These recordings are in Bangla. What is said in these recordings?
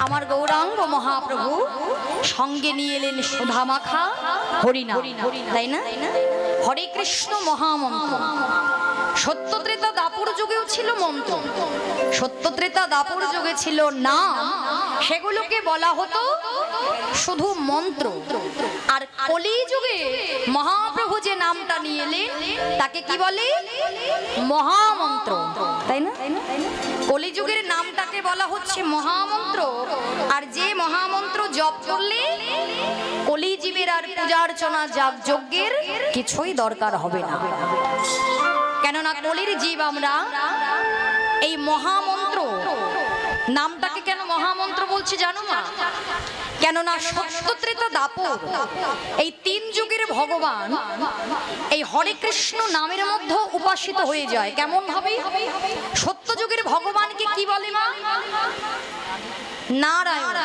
আমার গৌরাঙ্গ মহাপ্রভু সঙ্গে নিয়ে এলেন সুধা মাখা হরিনাম, তাই না? হরে কৃষ্ণ মহামন্ত্র। সত্যত্রেতা দাপর যুগেও ছিল মন্ত্র, সত্যত্রেতা দাপর যুগে ছিল নাম, সেগুলোকে বলা হতো শুধু মন্ত্র। আর কলি যুগে মহাপ্রভু যে নামটা নিয়ে এলেন তাকে কি বলে? মহামন্ত্র, তাই না? কলিযুগের নামটাকে বলা হচ্ছে মহামন্ত্র। আর যে মহামন্ত্র জপ করলে কলিজীবের আর পূজার্চনা যজ্ঞের কিছুই দরকার হবে না, কেননা কলির জীব আমরা। এই মহামন্ত্র নামটাকে কেন মহামন্ত্র বলছি জানো না? কেননা সত্যত্রেতা দাপর এই তিন যুগের ভগবান এই হরে কৃষ্ণ নামের মধ্যে উপাসিত হয়ে যায়। কেমন ভাবে? সত্য যুগের ভগবানকে কি বলে মা? নারায়ণ,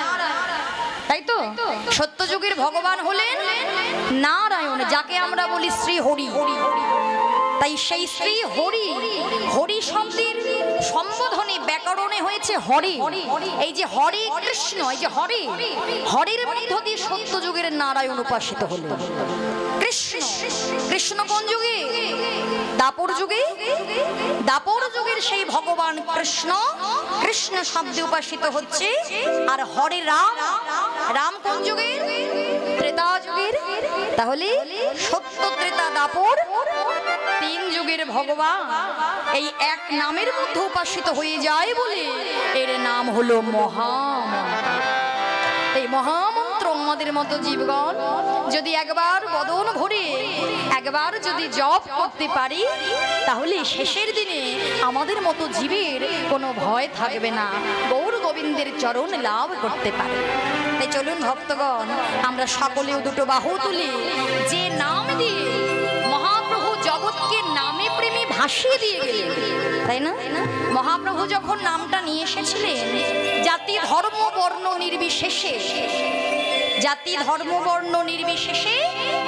তাই তো? সত্য যুগের ভগবান হলেন নারায়ণ, যাকে আমরা বলি শ্রী হরি। তাই সেই শ্রী হরি, হরি শব্দের সম্বোধনে ব্যাকরণে হয়েছে হরি। এই যে হরে কৃষ্ণ, এই যে হরে, হরের মধ্য দিয়ে সত্য যুগের নারায়ণ উপাসিত হল। কৃষ্ণ, কৃষ্ণ কোন যুগে? দাপর যুগে। দাপর যুগের সেই ভগবান কৃষ্ণ, কৃষ্ণ শব্দে উপাসিত হচ্ছে। আর হরে রাম, রাম কোন যুগের? ত্রেতা যুগের। তাহলে সত্য ত্রেতা দাপর তিন যুগের ভগবান এই এক নামের মধ্যে উপাসিত হয়ে যায় বলে এর নাম হলো মহামন্ত্র। এই মহামন্ত্র আমাদের মতো জীবগণ যদি একবার বদন ভরে একবার যদি জপ করতে পারি, তাহলে শেষের দিনে আমাদের মতো জীবের কোনো ভয় থাকবে না, গৌর গোবিন্দের চরণ লাভ করতে পারে। তাই চলুন ভক্তগণ, আমরা সকলেও দুটো বাহু তুলি, যে নাম দিয়ে মহাপ্রভু জগৎকে নামে প্রেমে ভাসিয়ে দিয়ে গেলেন, তাই না? মহাপ্রভু যখন নামটা নিয়ে এসেছিলেন, জাতি ধর্ম বর্ণ নির্বিশেষে, জাতি ধর্ম বর্ণ নির্বিশেষে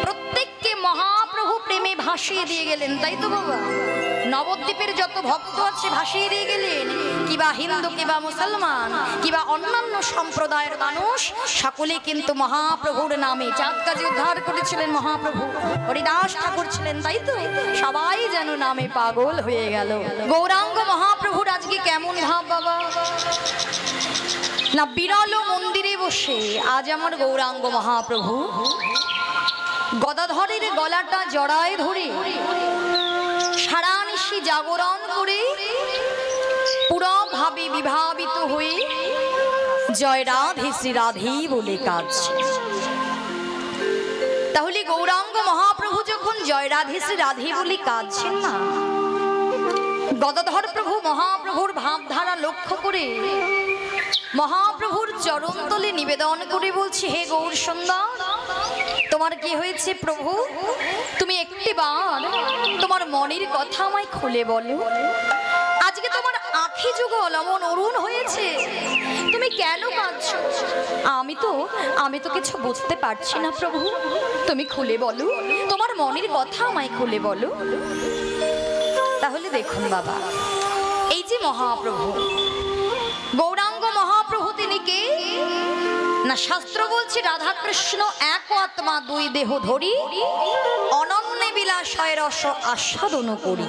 প্রত্যেককে মহাপ্রভু প্রেমে ভাসিয়ে দিয়ে গেলেন, তাই তো বাবা? নবদ্বীপের যত ভক্ত আছে ভাসিয়ে দিয়ে গেলেন, কিবা হিন্দু, কিবা মুসলমান, কিবা অন্যান্য সম্প্রদায়ের মানুষ, সকলে কিন্তু মহাপ্রভুর নামে চাঁদ কাজে উদ্ধার করেছিলেন মহাপ্রভু। হরিদাস ঠাকুর ছিলেন, তাই তো? সবাই যেন নামে পাগল হয়ে গেল। গৌরাঙ্গ মহাপ্রভুর আজকে কেমন ভাব বাবা না? বিরল মন্দিরে বসে আজ আমার গৌরাঙ্গ মহাপ্রভু গদাধরের গলাটা জড়ায় ধরে সারা নিশি জাগরণ করে পুরো ভাবে বিভাবিত হয়ে জয় রাধে শ্রী রাধে বলে কাজ। তাহলে গৌরাঙ্গ মহাপ্রভু যখন জয় রাধে শ্রী রাধে বলে কাঁদছেন না, গদাধর প্রভু মহাপ্রভুর ভাবধারা লক্ষ্য করে মহাপ্রভুর চরণতলে নিবেদন করে বলছে, হে গৌর সুন্দর, তোমার কি হয়েছে প্রভু? তুমি একটিবার তোমার মনের কথা আমায় খুলে বলো। আজকে তোমার আঁখি যুগল অমন অরুণ হয়েছে, তুমি কেন কাঁদছো? আমি তো কিছু বুঝতে পারছি না প্রভু, তুমি খুলে বলো, তোমার মনের কথা আমায় খুলে বলো। তাহলে দেখুন বাবা, এই যে মহাপ্রভু গৌরাঙ্গ মহাপ্রভু, তিনি কে না? শাস্ত্র বলছে রাধা কৃষ্ণ এক আত্মা দুই দেহ ধরি, অনন্য বিলাসয় রস আস্বাদন করি,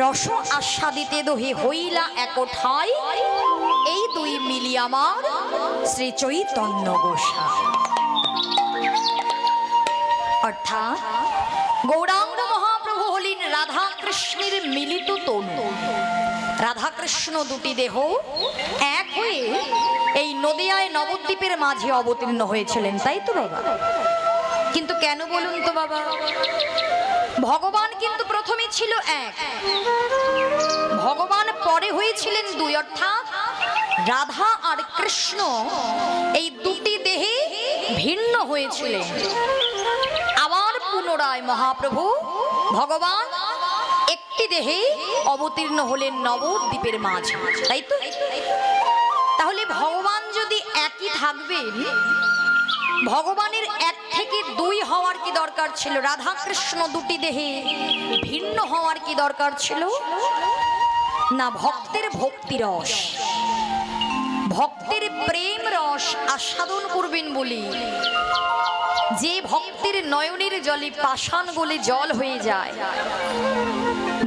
রস আস্বাদিতে দোহে হইলা একঠাই, এই দুই মিলি আমার শ্রী চৈতন্য গোসাই। অর্থাৎ গৌরাঙ্গ মহাপ্রভু হলেন রাধা কৃষ্ণের মিলিত তনু। রাধা কৃষ্ণ দুটি দেহ এক হয়ে এই নদিয়ায় নবদ্বীপের মাঝে অবতীর্ণ হয়েছিলেন, তাই তো বাবা? কিন্তু কেন বলুন তো বাবা? ভগবান কিন্তু প্রথমে ছিল এক, ভগবান পরে হয়েছিলেন দুই। অর্থাৎ রাধা আর কৃষ্ণ এই দুটি দেহে ভিন্ন হয়েছিলেন। আবার পুনরায় মহাপ্রভু ভগবান একটি দেহে অবতীর্ণ হলেন নবদ্বীপের মাঝে, তাই তো? তাহলে ভগবান যদি একই থাকবেন, ভগবানের এক থেকে দুই হওয়ার কি দরকার ছিল? রাধা কৃষ্ণ দুটি দেহে ভিন্ন হওয়ার কি দরকার ছিল? না, ভক্তের ভক্তিরস, ভক্তের প্রেম রস আস্বাদন করবেন বলি যে ভক্তের নয়নের জলে পাষাণ গলে জল হয়ে যায়,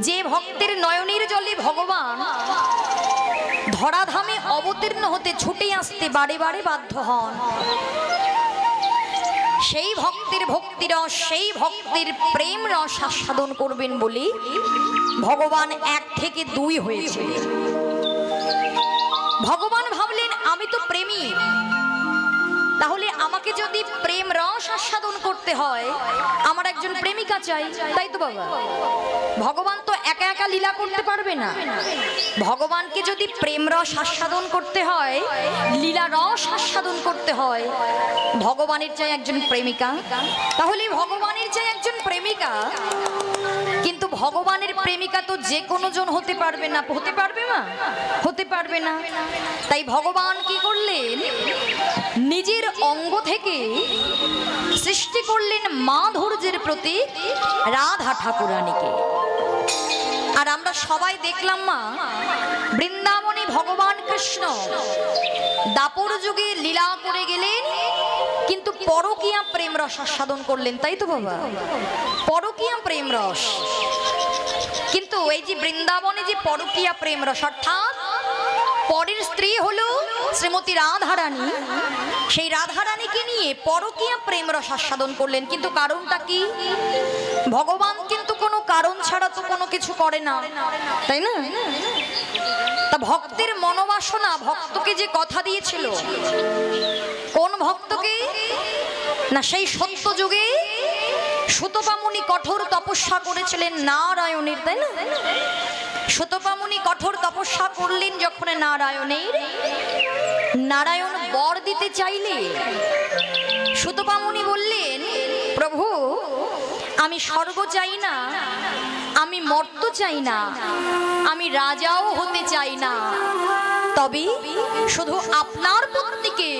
যে ভক্তের নয়নের জলে ভগবান ধরাধামে অবতীর্ণ হতে ছুটে আসতে বারে বারে বাধ্য হন, সেই ভক্তের ভক্তি রস, সেই ভক্তের প্রেম রস আস্বাদন করবেন বলে ভগবান 1 থেকে 2 হয়েছে। ভগবান ভাবলেন আমি তো প্রেমী, তাহলে আমাকে যদি প্রেম রস আস্বাদন করতে হয় আমার একজন প্রেমিকা চাই, তাই তো বাবা? ভগবান তো একা একা লীলা করতে পারবে না। ভগবানকে যদি প্রেম রস আস্বাদন করতে হয়, লীলা রস আস্বাদন করতে হয়, ভগবানের চাই একজন প্রেমিকা। তাহলে ভগবানের চাই একজন প্রেমিকা, কিন্তু ভগবানের প্রেমিকা তো যে কোনো জন হতে পারবে না। হতে পারবে না, হতে পারবে না। তাই ভগবান কি করলেন, নিজের অঙ্গ থেকে সৃষ্টি করলেন মাধুর্যের প্রতীক রাধা ঠাকুরানীকে। আর আমরা সবাই দেখলাম মা, বৃন্দাবনে ভগবান কৃষ্ণ দাপর যুগে লীলা করে গেলেন, কিন্তু পরকীয়া প্রেম রস আস্বাদন করলেন, তাই তো বাবা? পরকীয়া প্রেম রস। কিন্তু এই যে বৃন্দাবনে যে পরকীয়া প্রেম রস, অর্থাৎ পরের স্ত্রী হলো শ্রীমতী রাধারানী, সেই রাধারানীকে নিয়ে পরকীয়া প্রেম রস আস্বাদন করলেন। কিন্তু কারণটা কি? ভগবান কিন্তু কোনো কারণ ছাড়া তো কোনো কিছু করে না, তাই না? তা ভক্তের মনোবাসনা, ভক্তকে যে কথা দিয়েছিল, কোন ভক্তকে না, সেই সত্য যুগে সুতপামুনি কঠোর তপস্যা করেছিলেন নারায়ণের, তাই না? সুতপামুনি কঠোর তপস্যা করলেন যখন নারায়ণের, নারায়ণ বর দিতে চাইলে সুতপামুনি বললেন, প্রভু আমি স্বর্গ চাই না, আমি মর্ত চাই না, আমি রাজাও হতে চাই না, তবে শুধু আপনার পত্নীকে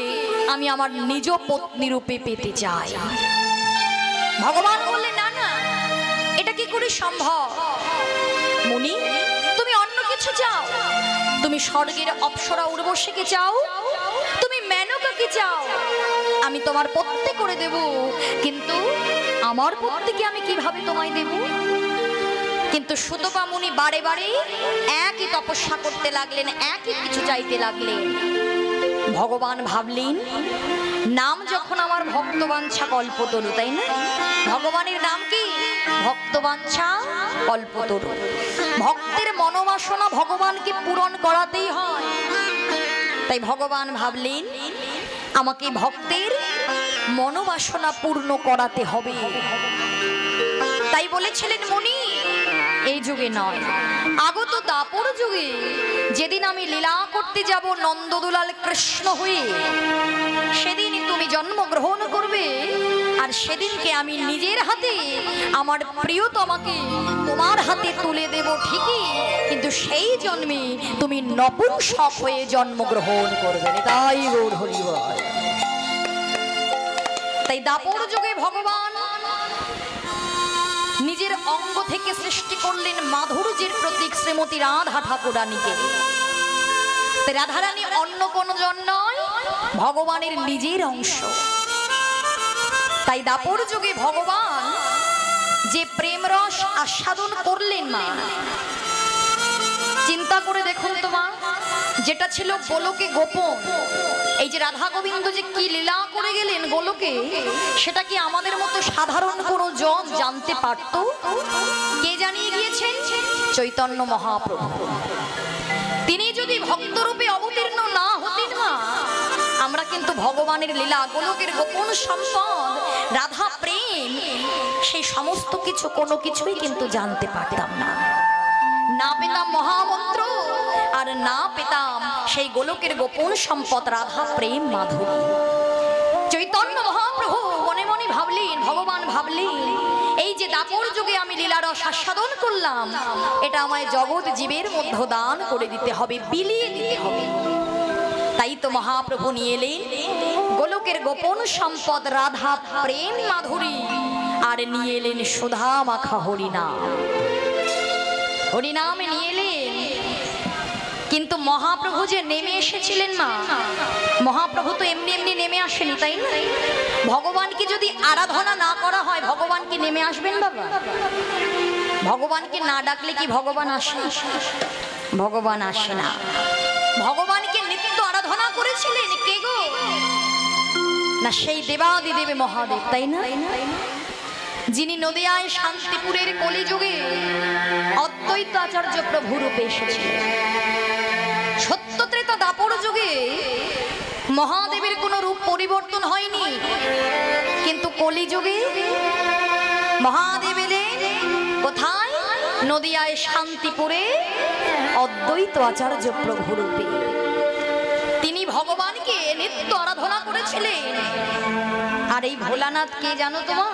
আমি আমার নিজ পত্নী রূপে পেতে চাই। ভগবান বললেন, না না, এটা কি করে সম্ভব? মুনি, তুমি অন্য কিছু চাও, তুমি স্বর্গের অপ্সরা উর্বশীকে চাও, তুমি মেনকাকে চাও, আমি তোমার পত্নী করে দেব, কিন্তু আমার পত্নীকে আমি কিভাবে তোমায় দেব? কিন্তু সুতপা মুনি বারে বারে একই তপস্যা করতে লাগলেন, একই কিছু চাইতে লাগলেন। ভগবান ভাবলেন, নাম যখন আমার ভক্তবাঞ্ছা কল্পতরু, তাই না? ভগবানের নাম কি? ভক্তবাঞ্ছা কল্পতরু। ভক্তের মনোবাসনা ভগবানকে পূরণ করাতেই হয়। তাই ভগবান ভাবলেন, আমাকে ভক্তের মনোবাসনা পূর্ণ করাতে হবে। তাই বলেছিলেন, মুনি এই যুগে নয়, আগত দাপর যুগে যেদিন আমি লীলা করতে যাব নন্দদুলাল কৃষ্ণ হয়ে, সেদিন তুমি জন্মগ্রহণ করবে, আর সেদিনকে আমি নিজের হাতে আমার প্রিয়তমাকে তোমার হাতে তুলে দেব ঠিকই, কিন্তু সেই জন্মে তুমি নপুংসক হয়ে জন্মগ্রহণ করবে। তাই গৌর হরি বল। তাই দাপর যুগে ভগবান নিজের অঙ্গ থেকে সৃষ্টি করলেন মাধুর্যের প্রতীক শ্রীমতী রাধা ঠাকুরানীকে। রাধারানী অন্য কোন জন নয়, ভগবানের নিজের অংশ। তাই দাপর যুগে ভগবান যে প্রেম রস আস্বাদন করলেন মা, চিন্তা করে দেখুন তো মা, যেটা ছিল গোলকে গোপন, এই যে রাধা গোবিন্দ যে কি লীলা করে গেলেন গোলকে, সেটা কি আমাদের মতো সাধারণ কোনো জন জানতে পারত? কে জানিয়ে গিয়েছেন? চৈতন্য মহাপ্রভু। তিনি যদি ভক্তরূপে অবতীর্ণ না হতেন মা, আমরা কিন্তু ভগবানের লীলা, গোলকের গোপন সম্পদ, রাধা প্রেম, সেই সমস্ত কিছু কোনো কিছুই কিন্তু জানতে পারতাম না। না পেতাম মহামন্ত্র, আর না পেতাম সেই গোলকের গোপন সম্পদ রাধা প্রেম মাধুরী। চৈতন্য মহাপ্রভু মনে মনে ভাবলেন, ভগবান ভাবলেন, এই যে দাপর যুগে আমি লীলারস আস্বাদন করলাম, এটা আমায় জগৎ জীবের মধ্যে দান করে দিতে হবে, বিলিয়ে দিতে হবে। তাই তো মহাপ্রভু নিয়ে এলেন গোলকের গোপন সম্পদ রাধা প্রেম মাধুরী, আর নিয়ে এলেন সুধা মাখা হরিনাম। হরিনামে নিয়ে এলেন কিন্তু মহাপ্রভু যে নেমে এসেছিলেন মা, মহাপ্রভু তো এমনি এমনি নেমে আসেনি, তাই না? ভগবানকে যদি আরাধনা না করা হয়, ভগবান কি নেমে আসবেন বাবা? ভগবানকে না ডাকলে কি ভগবান আসে? ভগবান আসে না। ভগবানকে নিত্য আরাধনা করেছিলেন কে গো? না সেই দেবাদিদেব মহাদেব, তাই না? যিনি নদিয়ায় শান্তিপুরের কলিযুগে অদ্বৈত আচার্য প্রভু রূপে এসেছিলেন। সত্য ত্রেতা দাপর যুগে মহাদেবের কোনো রূপ পরিবর্তন হয়নি, কিন্তু কলিযুগে মহাদেব এলেন কোথায়? নদিয়ায় শান্তিপুরে অদ্বৈত আচার্য প্রভু রূপে। তিনি ভগবানকে নিত্য আরাধনা করেছিলেন। আর এই ভোলানাথ কে জানো তোমা?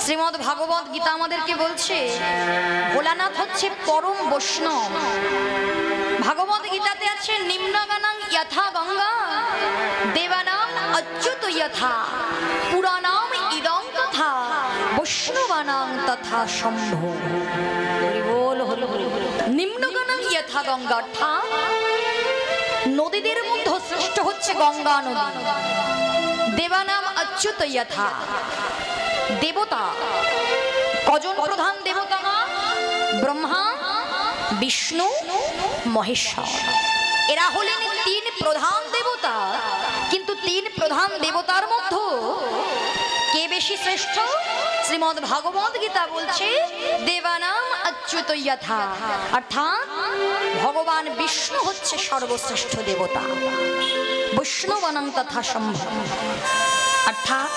শ্রীমদ্ ভাগবত গীতা আমাদেরকে বলছে ভোলানাথ হচ্ছে পরম বৈষ্ণব। ভাগবত গীতাতে আছে নিম্নগানাং যথা গঙ্গা দেবানাং অচ্যুত যথা পুরাণাম ইদং তথা বৈষ্ণবানাং তথা শম্ভু। হরি বল হরি বল। নিম্নগানাং যথা গঙ্গা অর্থাৎ নদীদের মধ্যে শ্রেষ্ঠ হচ্ছে গঙ্গা নদী। দেবানাম অচ্যুত যথা দেবতা কজন প্রধান দেবতা? ব্রহ্মা, বিষ্ণু, মহেশ্বর। এরা হলেন তিন প্রধান দেবতা। কিন্তু তিন প্রধান দেবতার মধ্যে কে বেশি শ্রেষ্ঠ? শ্রীমদ্ ভাগবত গীতা বলছে দেবানাম অচ্যুত যথা, অর্থাৎ ভগবান বিষ্ণু হচ্ছে সর্বশ্রেষ্ঠ দেবতা। বৈষ্ণবানাং তথা শম্ভু, অর্থাৎ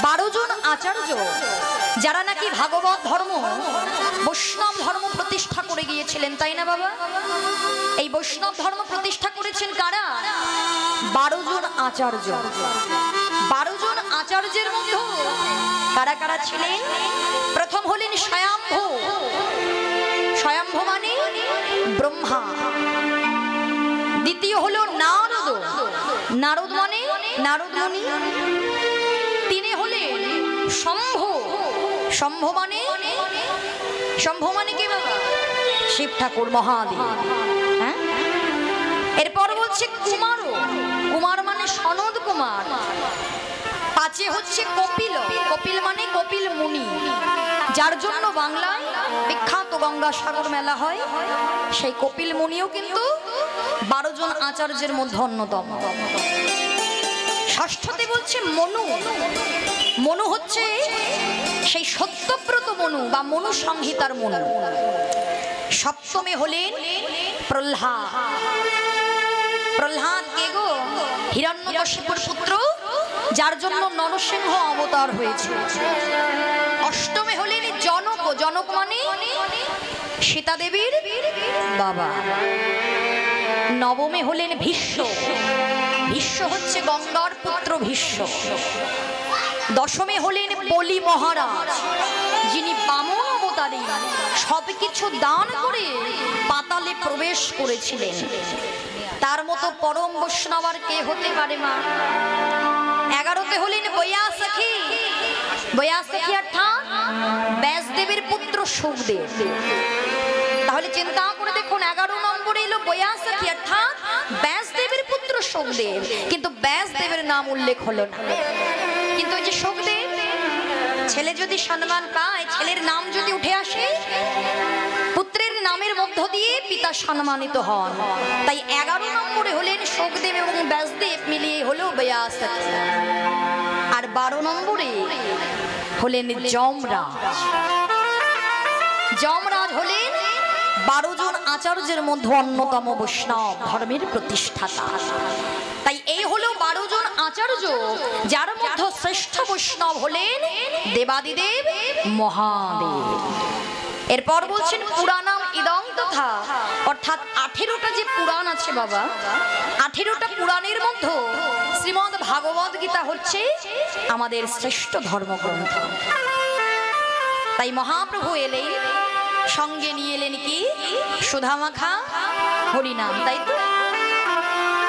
12 জন আচার্য যারা নাকি ভাগবত ধর্ম বৈষ্ণব ধর্ম প্রতিষ্ঠা করে গিয়েছিলেন, তাই না বাবা? এই বৈষ্ণব ধর্ম প্রতিষ্ঠা করেছেন কারা? 12 জন আচার্য। 12 জন আচার্যের মধ্যে কারা কারা ছিলেন? প্রথম হলেন স্বয়ম্ভু। স্বয়ম্ভু মানে ব্রহ্মা। দ্বিতীয় হলো নারদ। নারদ মানে নারদ মুনি। তিনি হলেন শম্ভু। শম্ভু মানে কে বাবা? শিব ঠাকুর মহাদেব। হ্যাঁ, এরপর বলছে কুমার। কুমার মানে সনদ কুমার। পাঁচে হচ্ছে কপিল। কপিল মানে কপিল মুনি, যার জন্য বাংলায় বিখ্যাত গঙ্গাসাগর মেলা হয়। সেই কপিল মুনিও কিন্তু 12 জন আচার্যের মধ্যে অন্যতম। ষষ্ঠতে বলছে মনু। মনু হচ্ছে সেই সত্যব্রত মনু বা মনু সংহিতার মনু। সপ্তমে হলেন প্রহ্লাদ। প্রহ্লাদ কে গো? হিরণ্যকশিপুর পুত্র, যার জন্য নরসিংহ অবতার হয়েছে। অষ্টমে হলেন জনক। জনক মানে সীতা দেবীর বাবা। নবমে হলেন ভীষ্ম। ভীষ্ম হচ্ছে গঙ্গার পুত্র ভীষ্ম। দশমে হলেন বলি মহারাজ, যিনি বামন অবতারে সবকিছু দান করে পাতালে প্রবেশ করেছিলেন। তার মতো পরম বৈষ্ণব আর কে হতে পারে মা? 11তে হলেন বৈয়াসখী। বৈয়াসখী অর্থাৎ ব্যাসদেবের পুত্র সুখদেব। তাহলে চিন্তা করে দেখুন, 11 নম্বরে এলো বৈয়াসখী অর্থাৎ ব্যাসদেবের পুত্র সুখদেব, কিন্তু ব্যাসদেবের নাম উল্লেখ হলো না। কিন্তু ওই যে সুখদেব, ছেলে যদি সম্মান পায়, ছেলের নাম যদি উঠে আসে, পুত্রের নামের মধ্য দিয়ে পিতা সম্মানিত হন। তাই 11 নম্বরে হলেন সুখদেব এবং ব্যাসদেব মিলিয়ে হলো বৈয়াসখী। আর 12 নম্বরে হলেন যমরাজ। যমরাজ হলেন 12 জন আচার্যের মধ্যে অন্যতম বৈষ্ণব ধর্মের প্রতিষ্ঠাতা। তাই এই হলো 12 জন আচার্য, যার মধ্যে শ্রেষ্ঠ বৈষ্ণব হলেন দেবাদিদেব মহাদেব। এরপর বলছেন পুরাণাম ইদং তথা, অর্থাৎ 18টা যে পুরাণ আছে বাবা, 18টা পুরাণের মধ্যে শ্রীমদ্ ভাগবত গীতা হচ্ছে আমাদের শ্রেষ্ঠ ধর্মগ্রন্থ। তাই মহাপ্রভু এলেন, সঙ্গে নিয়ে এলেন কি? সুধামাখা হরিনাম। তাই তো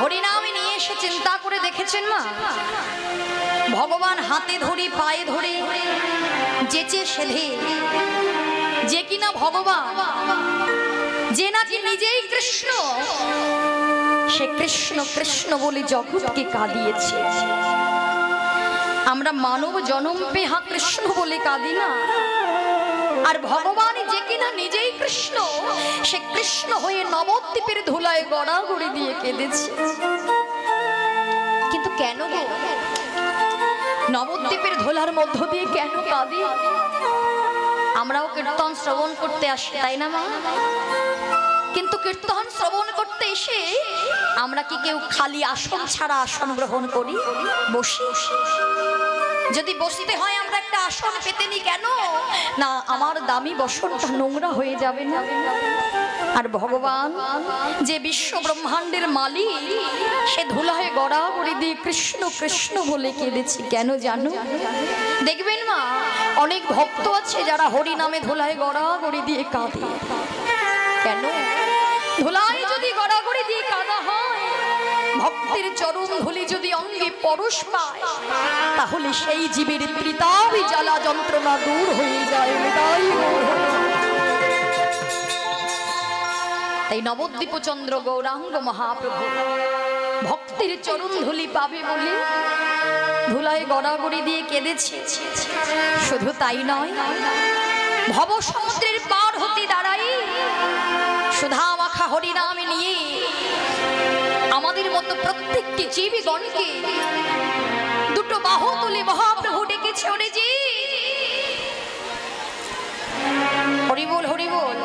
হরিনামে নিয়ে এসে চিন্তা করে দেখেছেন না, ভগবান হাতে ধরে পায়ে ধরে যেচে সেধে যে কিনা ভগবান যে নাকি নিজেই কৃষ্ণ, সে কৃষ্ণ কৃষ্ণ বলে জগৎকে কাঁদিয়েছে। আমরা মানব জনম পেহা কৃষ্ণ বলে কাঁদি না। আর ভগবান যে কিনা নিজেই কৃষ্ণ, সে কৃষ্ণ হয়ে নবদ্বীপের ধুলায় গড়াগড়ি দিয়ে কেঁদেছে। কিন্তু কেন গো নবদ্বীপের ধুলার মধ্য দিয়ে কেন কাঁদি? আমরাও কীর্তন শ্রবণ করতে আসি, তাই না মা? কিন্তু কীর্তন শ্রবণ করতে এসে আমরা কি কেউ খালি আসন ছাড়া আসন গ্রহণ করি, বসি? যদি বসতে হয় আমরা একটা আসন পেতে নি কেন? না আমার দামি বসনটা নোংরা হয়ে যাবে না? আর ভগবান যে বিশ্ব ব্রহ্মাণ্ডের মালিক, সে ধুলায় গড়াগড়ি দিয়ে কৃষ্ণ কৃষ্ণ বলে কেঁদেছি। কেন জানো? দেখবেন মা, অনেক ভক্ত আছে যারা হরি নামে ধুলায় গড়াগড়ি দিয়ে কাঁদে। কেন? ধুলায় যদি গড়াগড়ি দিয়ে কাঁদা হয়, ভক্তের চরণ ধুলি যদি অঙ্গে পরশ পায়, তাহলে সেই জীবের ত্রিতাপি জ্বালা যন্ত্রণা দূর হয়ে যায়। তাই নবদ্বীপ চন্দ্র গৌরাঙ্গ মহাপ্রভু ভক্তের চরণ ধুলি পাবে বলে ধুলায় গড়াগড়ি দিয়ে কেঁদেছে। শুধু তাই নয়, ভব সমুদ্রের পার হতে দাঁড়াই সুধা মাখা হরিনামে নিয়ে আমাদের মতো প্রত্যেকটি জীবগণকে দুটো বাহু তুলে মহাপ্রভু ডেকেছে, ওরে জি হরি বল হরি বল।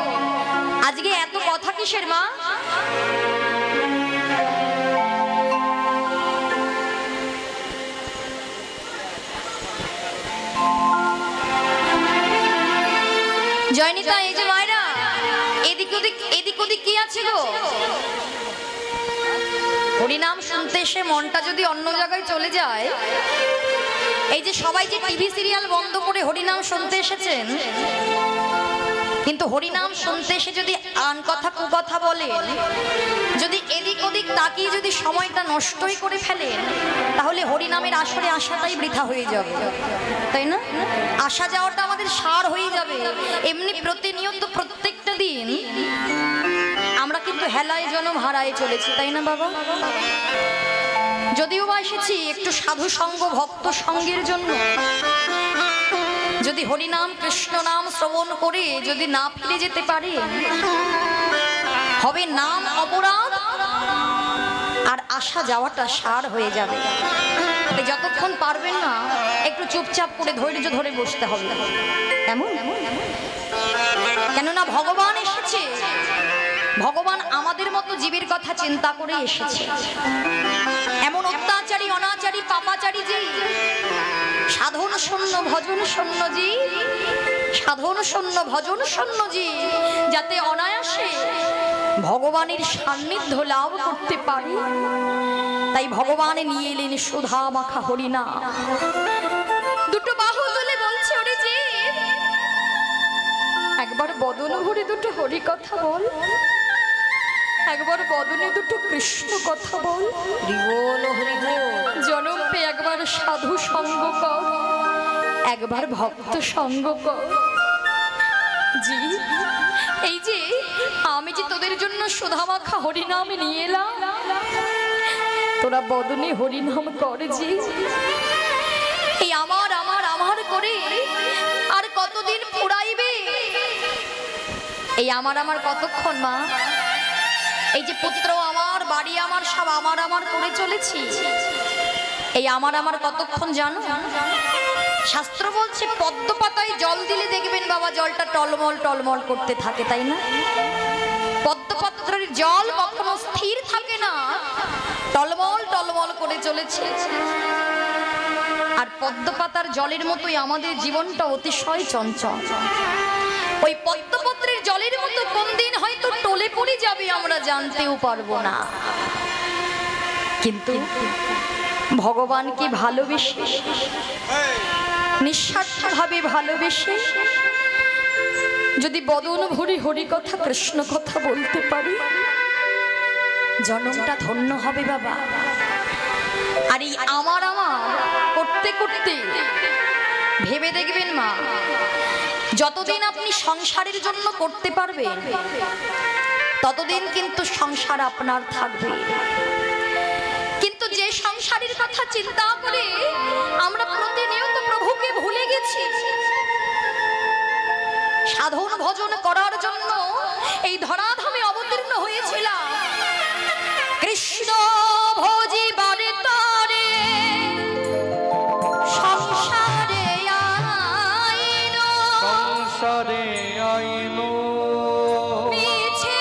আজকে এত কথা কিসের মা? জয়নিতা, এই যে মায়েরা, এদিক ওদিক কি আছে গো? হরিনাম শুনতে এসে মনটা যদি অন্য জায়গায় চলে যায়, এই যে সবাই যে টিভি সিরিয়াল বন্ধ করে হরিনাম শুনতে এসেছেন, কিন্তু হরিনাম শুনতে এসে যদি আন কথা কুকথা বলেন, যদি এদিক ওদিক তাকিয়ে যদি সময়টা নষ্টই করে ফেলেন, তাহলে হরিনামের আসরে আসাটাই বৃথা হয়ে যাবে, তাই না? আসা যাওয়াটা আমাদের সার হয়ে যাবে। এমনি প্রতিনিয়ত প্রত্যেকটা দিন আমরা কিন্তু হেলায় জনম হারায় চলেছি, তাই না বাবা? যদিও বা এসেছি একটু সাধু সঙ্গ ভক্ত সঙ্গের জন্য, যদি হরিনাম কৃষ্ণ নাম শ্রবণ করে যদি না ফিরে যেতে পারে, হবে নাম অপরাধ আর আসা যাওয়াটা সার হয়ে যাবে। যতক্ষণ পারবেন না একটু চুপচাপ করে ধৈর্য ধরে বসতে হবে, এমন। কেননা ভগবান এসেছে, ভগবান আমাদের মতো জীবের কথা চিন্তা করে এসেছে। এমন অত্যাচারী অনাচারী পাপাচারী যে সাধন শূন্য ভজন শূন্য জি, সাধন শূন্য ভজন শূন্য জি, যাতে অনায়াসে ভগবানের সান্নিধ্য লাভ করতে পারি, তাই ভগবান নিয়ে এলেন সুধা মাখা হরিনাম। দুটো বাহু তুলে বলছে, ওরে যে একবার বদন ভরে দুটো হরি কথা বল, একবার বদনে দুটো কৃষ্ণ কথা বল, জনম পে একবার সাধু সঙ্গ কর, একবার ভক্ত সঙ্গ কর। জি, এই যে আমি যে তোদের জন্য সুধা মাখা হরিনাম নিয়ে এলাম, তোরা বদনে হরিনাম করে জি। এই আমার আমার আমার করে আর কতদিন পুরাইবে? এই আমার আমার কতক্ষণ মা? এই যে পুত্র আমার, বাড়ি আমার, সব আমার আমার করে চলেছি, এই আমার আমার কতক্ষণ জানো? শাস্ত্র বলছে পদ্ম পাতায় জল দিলে দেখবেন বাবা জলটা টলমল টলমল করতে থাকে, তাই না? পদ্মপত্রের জল কখনো স্থির থাকে না, টলমল টলমল করে চলেছে। আর পদ্মপাতার জলের মতোই আমাদের জীবনটা অতিশয় চঞ্চল। ওই পদ্মপত্রের জলের মতো কোন দিন হয়তো টলে পড়ে যাবে আমরা জানতেও পারবো না। কিন্তু ভগবানকে ভালোবেসে, নিঃস্বার্থভাবে ভালোবেসে যদি বদন ভরে হরি কথা কৃষ্ণ কথা বলতে পারি, জনমটা ধন্য হবে বাবা। আর এই আমার আমার করতে করতে ভেবে দেখবেন মা, যতদিন আপনি সংসারের জন্য করতে পারবেন ততদিন কিন্তু সংসার আপনার থাকবে। কিন্তু যে সংসারের কথা চিন্তা করে আমরা প্রতিনিয়ত প্রভুকে ভুলে গেছি, সাধন ভজন করার জন্য এই ধরাধামে অবতীর্ণ হয়েছিলাম, কৃষ্ণ ভজিবারে তরে সংসারে আইনো, সংসারে আইনো পিছে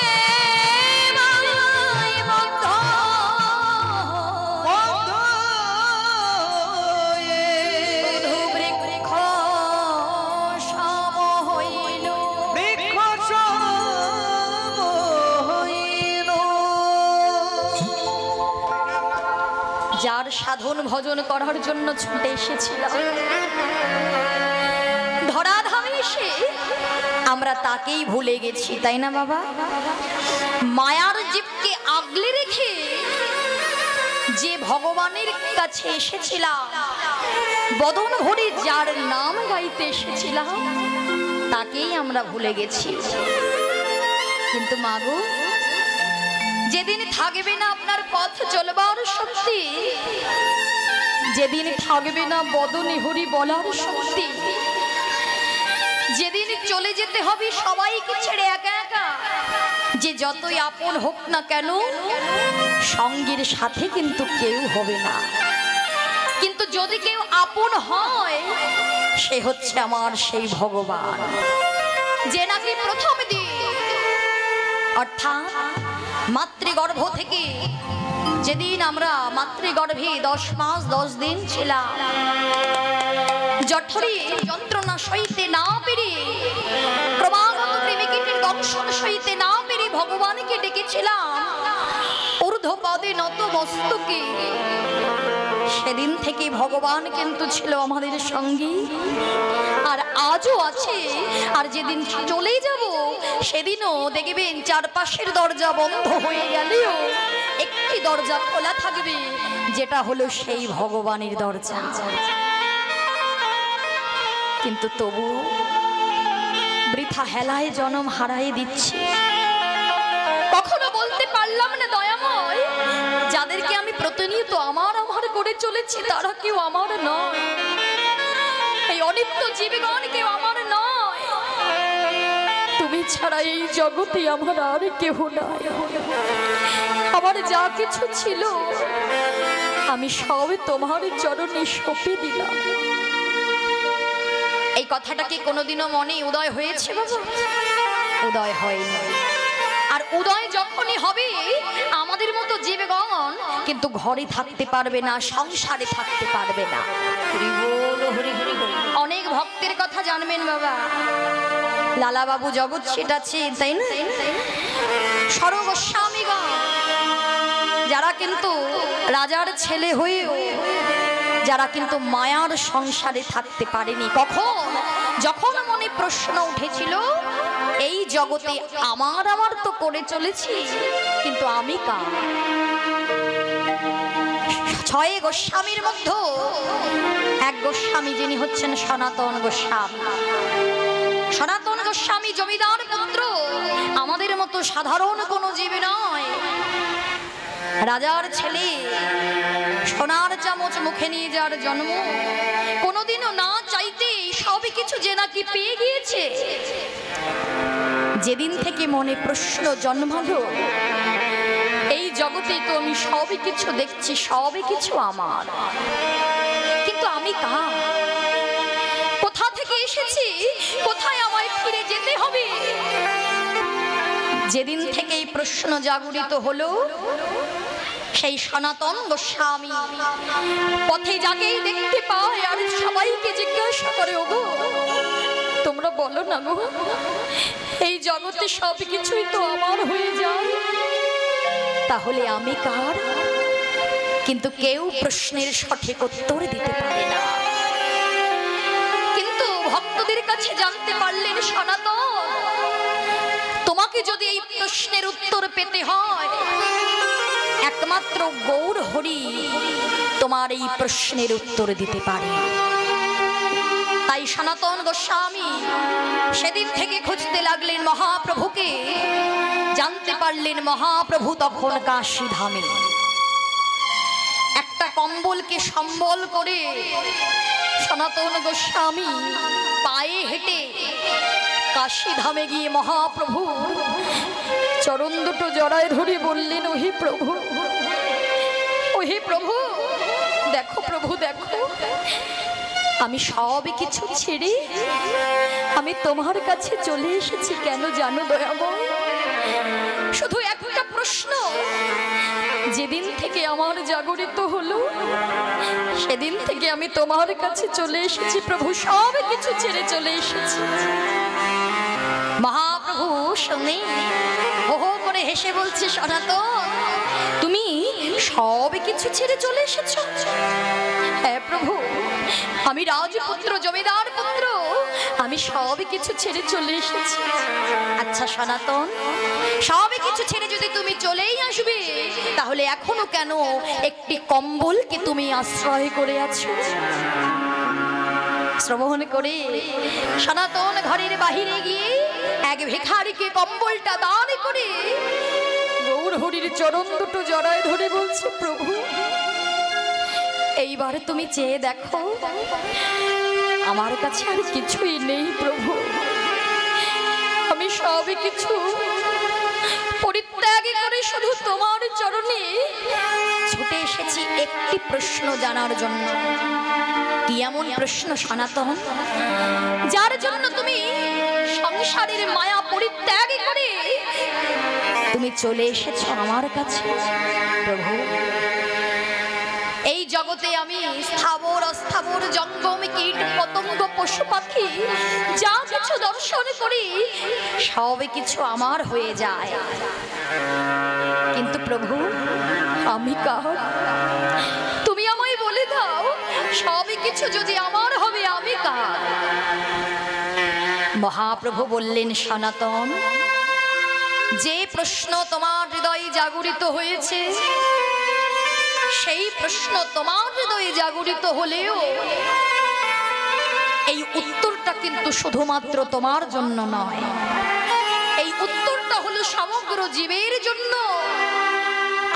মাই বদ্ধ শুধু বৃক্ষ সম হইল, যার সাধন ভজন করার জন্য ছুটে এসেছিলাম, ধরাধামে এসে আমরা তাকেই ভুলে গেছি, তাই না বাবা? মায়ার জীবকে আগলে রেখে যে ভগবানের কাছে এসেছিলাম, বদন ভরে যার নাম গাইতে এসেছিলাম, তাকেই আমরা ভুলে গেছি। কিন্তু মাগো, যেদিন থাকবে না আপনার পথ চলবার শক্তি, যেদিন থাকবে না বদনে হরি বলার শক্তি, যেদিন চলে যেতে হবে সবাইকে ছেড়ে একা একা, যে যতই আপন হোক না কেন সঙ্গীর সাথে কিন্তু কেউ হবে না। কিন্তু যদি কেউ আপন হয়, সে হচ্ছে আমার সেই ভগবান, যে নাকি প্রথম দিন অর্থাৎ মাতৃগর্ভ থেকে, যেদিন আমরা মাতৃগর্ভে 10 মাস 10 দিন ছিলাম, জঠরে যন্ত্রণা সইতে না পেরে, ক্রমাগত প্রেমিকের দংশন সইতে না পেরে ভগবানকে ডেকেছিলাম ঊর্ধ্বপদে নত মস্তকে। সেদিন থেকে ভগবান কিন্তু ছিল আমাদের সঙ্গী, আর আজও আছে। আর যেদিন চলে যাব সেদিনও দেখবেন চারপাশের দরজা বন্ধ হয়ে গেলেও একটি দরজা খোলা থাকবে, যেটা হলো সেই ভগবানের দরজা। কিন্তু তবু বৃথা হেলায় জনম হারাই দিচ্ছি। কখনো বলতে পারলাম না দয়াময়, যাদেরকে আমি প্রতিনিয়ত আমার আমার করে চলেছি তারা কেউ আমার নয়, এই অনিত্য জীবগণ কেউ আমার নয়। তুমি ছাড়া এই জগতে আমার আর কেহ নয়। আমার যা কিছু ছিল আমি সব তোমার চরণে সঁপে দিলাম। এই কথাটা কি কোনোদিনও মনে উদয় হয়েছে বাবা? উদয় হয়নি। আর উদয় যখনই হবে, আমাদের মতো জীবগণ কিন্তু ঘরে থাকতে পারবে না, সংসারে থাকতে পারবে না। অনেক ভক্তের কথা জানবেন বাবা, লালা বাবু জগৎ সেটাছে, তাই না? সর্বস্বামীগণ যারা কিন্তু রাজার ছেলে হয়েও যারা কিন্তু মায়ার সংসারে থাকতে পারেনি, কখন যখন মনে প্রশ্ন উঠেছিল এই জগতে আমার আমার তো করে চলেছি, কিন্তু আমি কার? 6 গোস্বামীর মধ্যে এক গোস্বামী যিনি হচ্ছেন সনাতন গোস্বামী। সনাতন গোস্বামী জমিদার পুত্র, আমাদের মতো সাধারণ কোনো জীব নয়, রাজার ছেলে, সোনার চামচ মুখে নিয়ে যার জন্ম, কোনোদিনও না চাইতে সব কিছু যে নাকি পেয়ে গিয়েছে। যেদিন থেকে মনে প্রশ্ন জন্মালো এই জগতে তো আমি সবই কিছু দেখছি, সবই কিছু আমার, কিন্তু আমি কার? কোথা থেকে এসেছি, কোথায় আমায় ফিরে যেতে হবে? যেদিন থেকে এই প্রশ্ন জাগরিত হলো, সেই সনাতন গোস্বামী পথে যাকেই দেখতে পায় আর সবাইকে জিজ্ঞাসা করে, ওগো তোমরা বলো না গো, এই জগতে সব কিছুই তো আমার হয়ে যায়, তাহলে আমি কার? কিন্তু কেউ প্রশ্নের সঠিক উত্তর দিতে পারে না। কিন্তু ভক্তদের কাছে জানতে পারলেন, সনাতন তোমাকে যদি এই প্রশ্নের উত্তর পেতে হয়, একমাত্র গৌর হরি তোমার এই প্রশ্নের উত্তর দিতে পারে। তাই সনাতন গোস্বামী সেদিন থেকে খুঁজতে লাগলেন মহাপ্রভুকে, জানতে পারলেন মহাপ্রভু তখন কাশী ধামে। একটা কম্বলকে সম্বল করে সনাতন গোস্বামী পায়ে হেঁটে কাশী ধামে গিয়ে মহাপ্রভু চরণ দুটো জড়ায় ধরে বললেন, ওহে প্রভু, ওহে প্রভু, দেখো প্রভু দেখো, আমি সব কিছু ছেড়ে আমি তোমার কাছে চলে এসেছি। কেন জানো দয়াময়? শুধু একটা প্রশ্ন, যেদিন থেকে আমার জাগরিত হলো সেদিন থেকে আমি তোমার কাছে চলে এসেছি প্রভু, সব কিছু ছেড়ে চলে এসেছি। মহাপ্রভু শুনে হো হো করে হেসে বলছে, সনাতন তুমি সব কিছু ছেড়ে চলে এসেছ? হ্যাঁ প্রভু, আমি রাজপুত্র, জমিদার পুত্র, আমি সব কিছু ছেড়ে চলে এসেছি। আচ্ছা সনাতন, সব কিছু ছেড়ে যদি তুমি চলেই আসবে, তাহলে এখনো কেন একটি কম্বলকে তুমি আশ্রয় করে আছো? শ্রবণ করে সনাতন ঘরের বাহিরে গিয়ে এক ভিখারিকে কম্বলটা দান করে গৌর হরির চরণ দুটো জড়ায় ধরে বলছে, প্রভু এইবার তুমি চেয়ে দেখো, আমার কাছে আর কিছুই নেই প্রভু, আমি সব কিছু পরিত্যাগ করে শুধু তোমার চরণে ছুটে এসেছি একটি প্রশ্ন জানার জন্য। কি এমন প্রশ্ন সনাতন, যার জন্য তুমি সংসারের মায়া পরিত্যাগ করে তুমি চলে এসেছো আমার কাছে? প্রভু, এই জগতে আমি স্থাবর অস্থাবর জঙ্গম কীট পতঙ্গ পশু পাখি যা কিছু দর্শন করি সব কিছু আমার হয়ে যায়, কিন্তু প্রভু আমি কার? তুমি আমায় বলে দাও, সব কিছু যদি আমার হবে আমি কার? মহাপ্রভু বললেন, সনাতন যে প্রশ্ন তোমার হৃদয়ে জাগরিত হয়েছে সেই প্রশ্ন তোমার হৃদয়ে জাগরিত হলেও এই উত্তরটা কিন্তু শুধুমাত্র তোমার জন্য নয়, এই উত্তরটা হলো সমগ্র জীবের জন্য।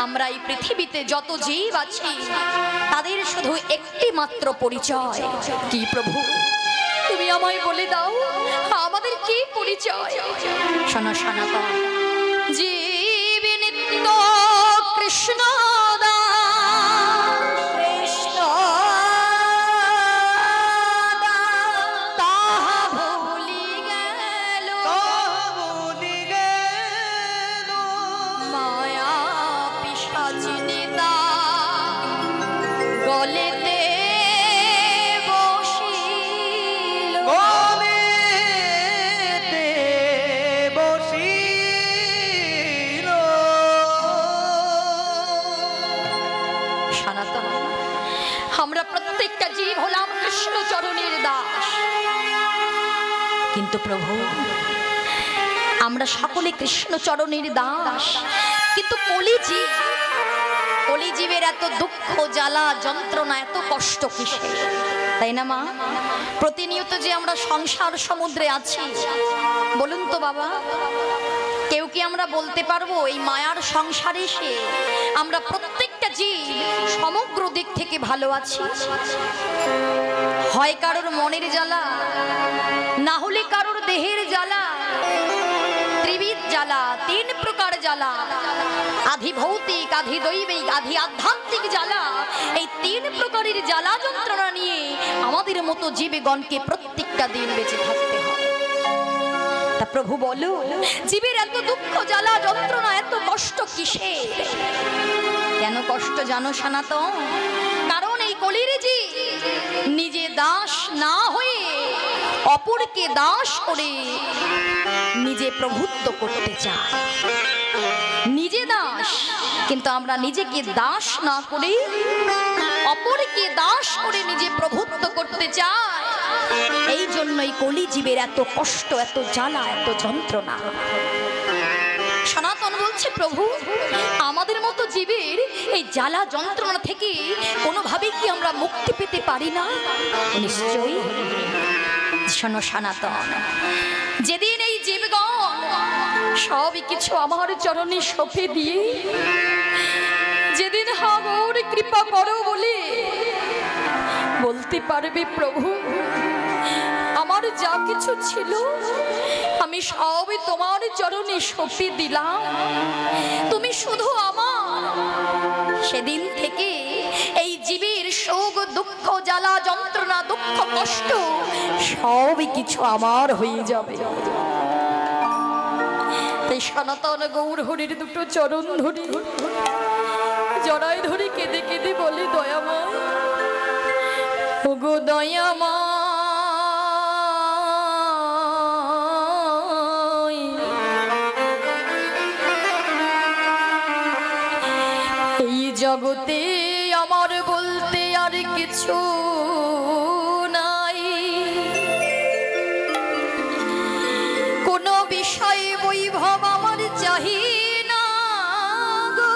আমরা এই পৃথিবীতে যত জীব আছি তাদের শুধু একটি মাত্র পরিচয়। কি প্রভু, তুমি আমায় বলে দাও আমাদের কি পরিচয়? শোনো সনাতন, জীব নিত্য কৃষ্ণ আমরা প্রত্যেকটা জীব হলাম কৃষ্ণ চরণের দাস, কিন্তু প্রভু আমরা সকলে কৃষ্ণ চরণের দাস, কিন্তু কলিজীবের এত দুঃখ জ্বালা যন্ত্রণা এত কষ্ট কিসে? তাই না মা? প্রতিনিয়ত যে আমরা সংসার সমুদ্রে আছি, বলুন তো বাবা, কেউ কি আমরা বলতে পারবো এই মায়ার সংসারে এসে আমরা প্রত্যেকটা জীব সমগ্র দিক থেকে ভালো আছি? হয় কারোর মনের জ্বালা, না হলে কারোর দেহের জ্বালা, ত্রিবিধ জ্বালা, তিন প্রকার জ্বালা, আধি ভৌতিক, আধি দৈবিক, আধি আধ্যাত্মিক জ্বালা। এই তিন প্রকারের জ্বালা যন্ত্রণা নিয়ে আমাদের মতো জীবগণকে প্রত্যেকটা দিন বেঁচে থাকতে হয়। তা প্রভু বলো, জীবের এত দুঃখ জ্বালা যন্ত্রণা এত কষ্ট কিসে? কেন কষ্ট জানো সনাতন? কারণ এই কলির জীব নিজে দাস না হয়ে অপরকে দাস করে নিজে প্রভুত্ব করতে চায়। নিজে দাস, কিন্তু আমরা নিজেকে দাস না করে অপরকে দাস করে নিজে প্রভুত্ব করতে চাই। এই জন্যই কলিজীবের এত কষ্ট, এত জ্বালা, এত যন্ত্রণা। সনাতন বলছে, প্রভু আমাদের মতো জীবের এই জ্বালা যন্ত্রণা থেকে কোনোভাবে কি আমরা মুক্তি পেতে পারি না? নিশ্চয়ই। শোনো সনাতন, যেদিন এই জীবগণ সবই কিছু আমার চরণে সঁপে দিয়ে যেদিন হাগর কৃপা করো বলে বলতে পারবে প্রভু আমার যা কিছু ছিল আমি সবই তোমার চরণে সঁপে দিলাম, তুমি শুধু আমার। সেদিন থেকে এই জীবের শোক দুঃখ জ্বালা যন্ত্রণা দুঃখ কষ্ট সবই কিছু আমার হয়ে যাবে। তাই সনাতন গৌর হরির দুটো চরণ ধরি জড়াই ধরে কেঁদে কেঁদে বলে দয়াময়, ওগো দয়াময়, এই জগতে আমার বলতে আর কিছু নাই, কোনো বিষয় বৈভব আমার চাহি না গো,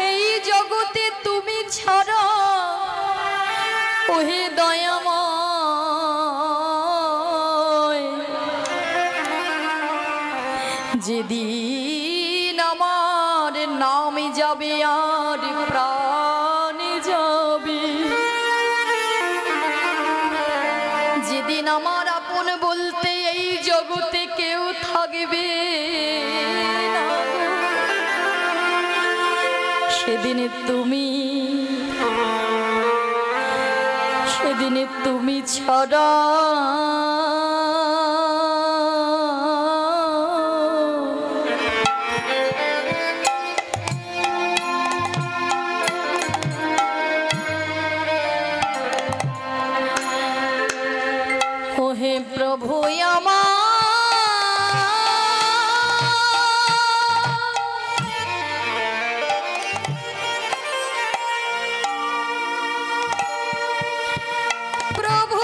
এই জগতে তুমি ছাড়া ওহে দয়াময়, যেদিন আমার নাম যাবে আর প্রাণ যাবে, যেদিন আমার আপন বলতে এই জগতে কেউ থাকবে না, সেদিনে তুমি ছাড়া ওহে প্রভু আমার প্রভু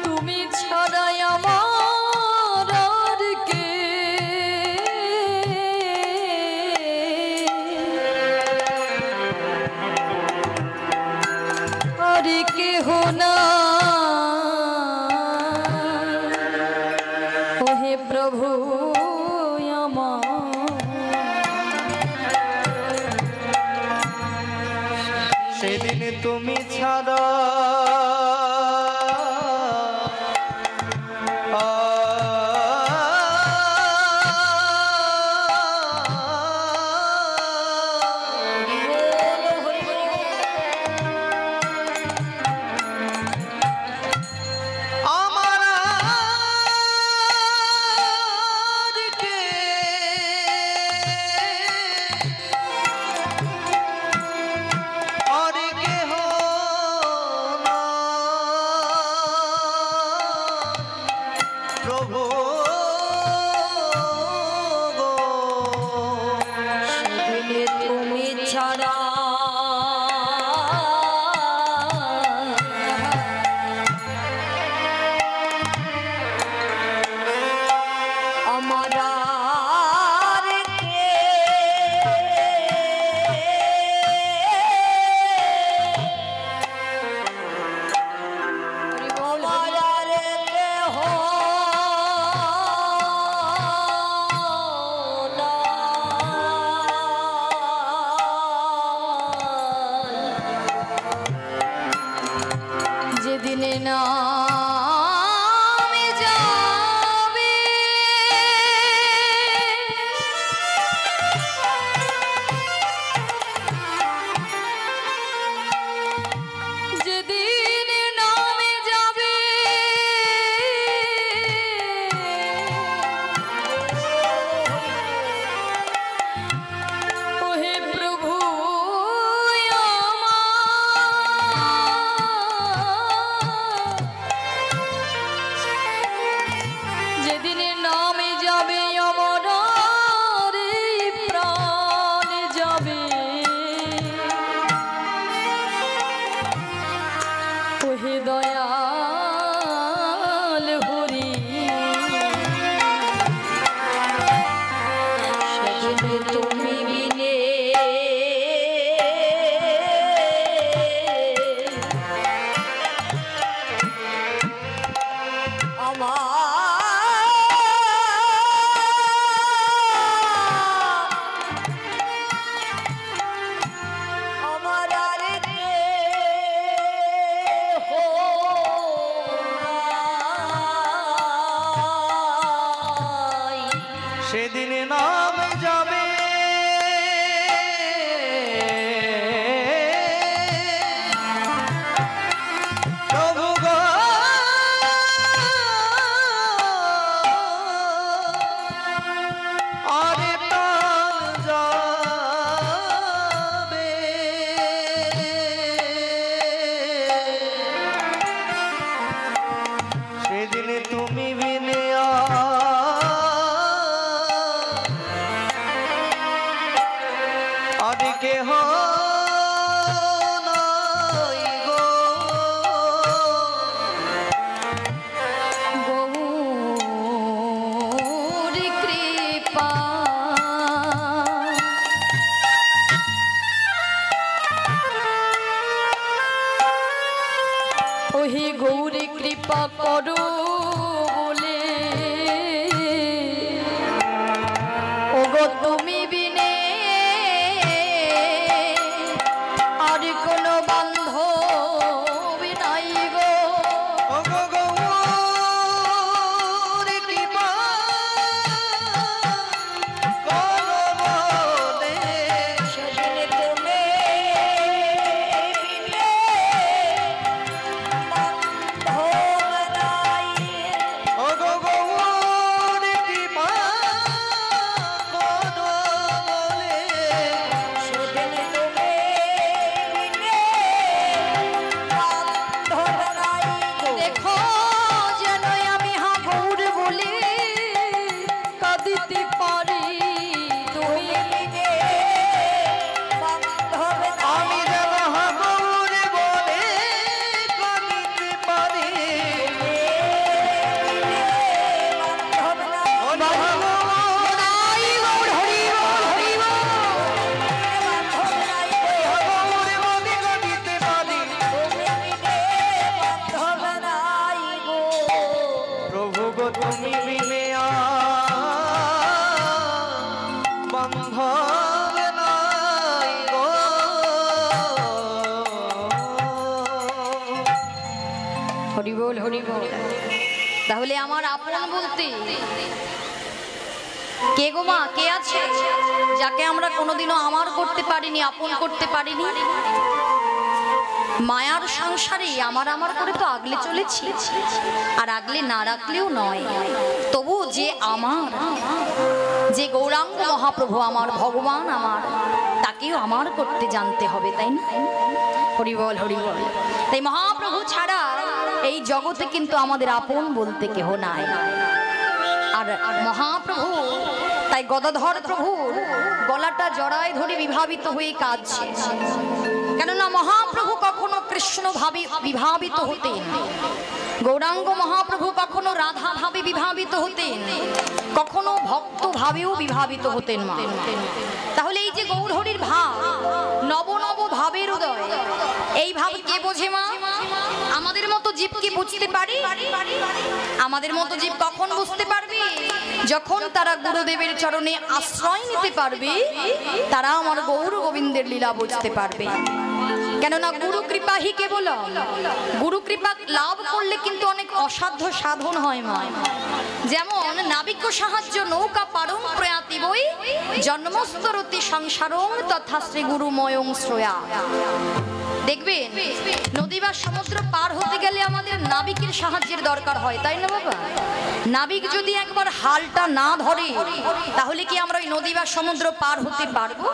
তুমি ছাড়াই আমার আর কে, আর কেহ না, ওহে প্রভু সেদিন তুমি ছাড়া যেদিনে না আর কেহ নাই গো। গৌর কৃপা ওহে গৌর কৃপা করো বলে ওগো তুমি বিনে আর কোনো বান্ধব নাই গো। ও গো গৌর কৃপা করো বলে সেদিন তুমি বিনে বান্ধব নাই। ও গো গৌর কৃপা করো বলে সেদিন তুমি বিনে বান্ধব নাই গো। দেখো যেন আমি গৌর বলে কাঁদিতে পারি, তুমি বিনে বান্ধব নাই। আমি যেন গৌর বলে কাঁদিতে পারি। বান্ধব নাই। ও গৌর নাই গৌর হরি বল, হরি বল। বান্ধব নাই গো। গৌর বলে কাঁদিতে পারি। তুমি বিনে বান্ধব নাই গো। প্রভু গো তুমি বিনে বান্ধব নাই গো। হরি বল, হরি বল। তাহলে আমার আপন বলতে কে গো মা, কে আছে যাকে আমরা কোনোদিনও আমার করতে পারিনি, আপন করতে পারিনি? মায়ার সংসারে আমার আমার করে তো আগলে চলেছি, আর আগলে না রাখলেও নয়। তবু যে আমার, যে গৌরাঙ্গ মহাপ্রভু আমার, ভগবান আমার, তাকেও আমার করতে জানতে হবে, তাই না? হরি বল, হরি বল। তাই মহাপ্রভু ছাড়া এই জগতে কিন্তু আমাদের আপন বলতে কেহ নাই। আর মহাপ্রভু তাই গদাধর প্রভুর গলাটা জড়ায় ধরে বিভাবিত হয়ে কাঁদছে, কেননা মহাপ্রভু কখনো কৃষ্ণ ভাবে বিভাবিত হতেন, গৌরাঙ্গ মহাপ্রভু কখনো রাধা ভাবে বিভাবিত হতেন, কখনো ভক্ত ভাবেও বিভাবিত হতেন মা। তাহলে এই যে গৌরহরির ভাব, নব নব ভাবের উদয়, এই ভাব কে বোঝে মা? আমাদের মতো জীব কি বুঝতে পারি? আমাদের মতো জীব কখন বুঝতে পারবে? যখন তারা গুরুদেবের চরণে আশ্রয় নিতে পারবে, তারা আমার গৌর গোবিন্দের লীলা বুঝতে পারবে। কেননা গুরু কৃপা হি কেবল, গুরু কৃপা লাভ করলে কিন্তু অনেক অসাধ্য সাধন হয় মা। যেমন নাবিক সাহায্য নৌকা পারং প্রয়াতি বই জন্মস্তরতি সংসারং তথা শ্রী গুরুময়ং শ্রয়া। দেখবেন নদী বা সমুদ্র পার হতে গেলে আমাদের নাবিকের সাহায্যের দরকার হয়, তাই না বাবা? নাবিক যদি একবার হালটা না ধরে, তাহলে কি আমরা ওই নদী বা সমুদ্র পার হতে পারবো?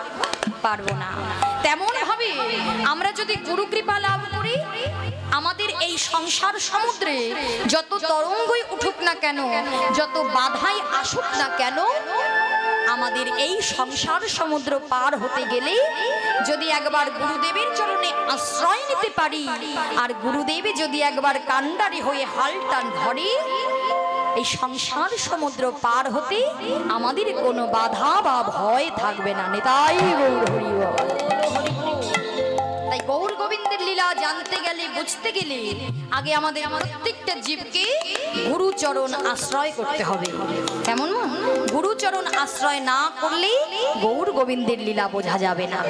পারবো না। তেমন ভাবে আমরা যদি গুরু কৃপা লাভ করি, আমাদের এই সংসার সমুদ্রে যত তরঙ্গই উঠুক না কেন, যত বাধাই আসুক না কেন, আমাদের এই সংসার সমুদ্র পার হতে গেলে যদি একবার গুরুদেবের চরণে আশ্রয় নিতে পারি, আর গুরুদেব যদি একবার কান্ডারি হয়ে হালটা ধরে, এই সংসার সমুদ্র পার হতে আমাদের কোনো বাধা বা ভয় থাকবে না। নিতাই গৌর হরি বল। তাই গৌর গোবিন্দের লীলা জানতে গেলে, বুঝতে গেলে আগে আমাদের প্রত্যেকটা জীবকে গুরুচরণ আশ্রয় করতে হবে। কেমন? গুরুচরণ আশ্রয় না করলে গৌর গোবিন্দের লীলা বোঝা যাবে না।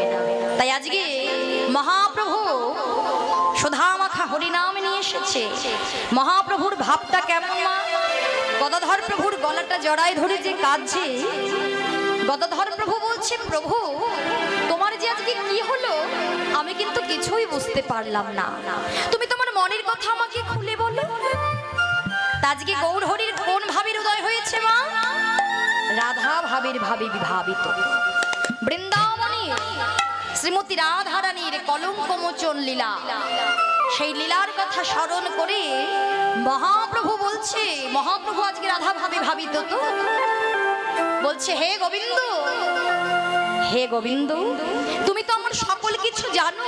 তাই আজকে মহাপ্রভু সুধামাখা হরিনাম নিয়ে এসেছে। মহাপ্রভুর ভাবটা কেমন মা? গদাধর প্রভুর গলাটা জড়ায় ধরে যে কাঁদছে, গদাধর প্রভু বলছে, প্রভু তোমার যে আজকে কি হলো আমি কিন্তু কিছুই বুঝতে পারলাম না, তুমি তোমার মনের কথা আমাকে খুলে বলো। আজকে গৌর হরির কোন ভাবের উদয় হয়েছে মা? রাধা ভাবের ভাবে বিভাবিত। বৃন্দাবনে শ্রীমতী রাধারানীর কলঙ্ক মোচন লীলা, সেই লীলার কথা স্মরণ করে মহাপ্রভু বলছে, মহাপ্রভু আজকে রাধা ভাবে ভাবিত তো, বলছে হে গোবিন্দ, হে গোবিন্দ, তুমি তো আমার সকল কিছু জানো,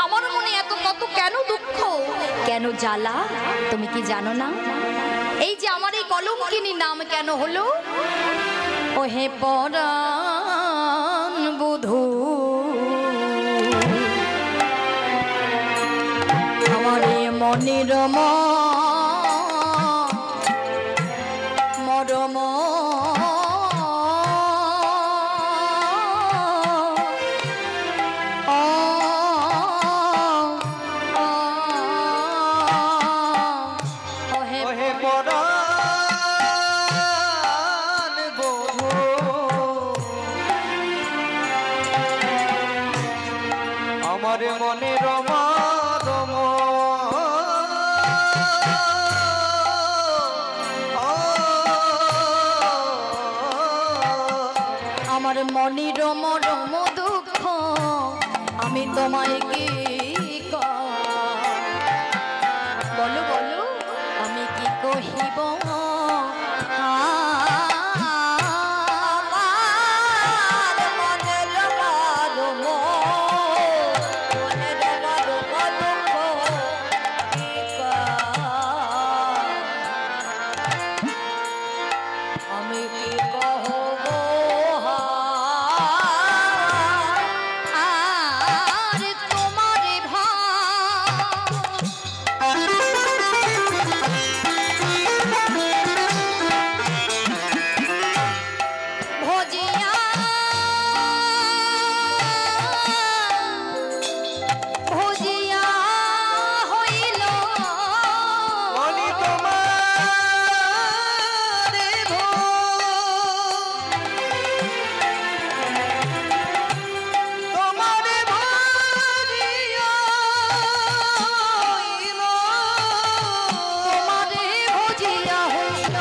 আমার মনে এত কত কেন দুঃখ, কেন জ্বালা, তুমি কি জানো না? এই যে আমার এই কলঙ্কিনী নাম কেন হলো? ও হে পরাণ বধূ, আমার মনের মরম ওহে পরাণ বধূ, আমার মনে রমা রম আমার মনের মরম দুঃখ, আমি তোমায় কি বলো বলো, আমি কি কহিব? আমি কি কহব আর তোমারে ভজিয়া ভজিয়া হইল বলি তোমারে তোমারে ভজিয়া হইল, তোমারে ভজিয়া হইল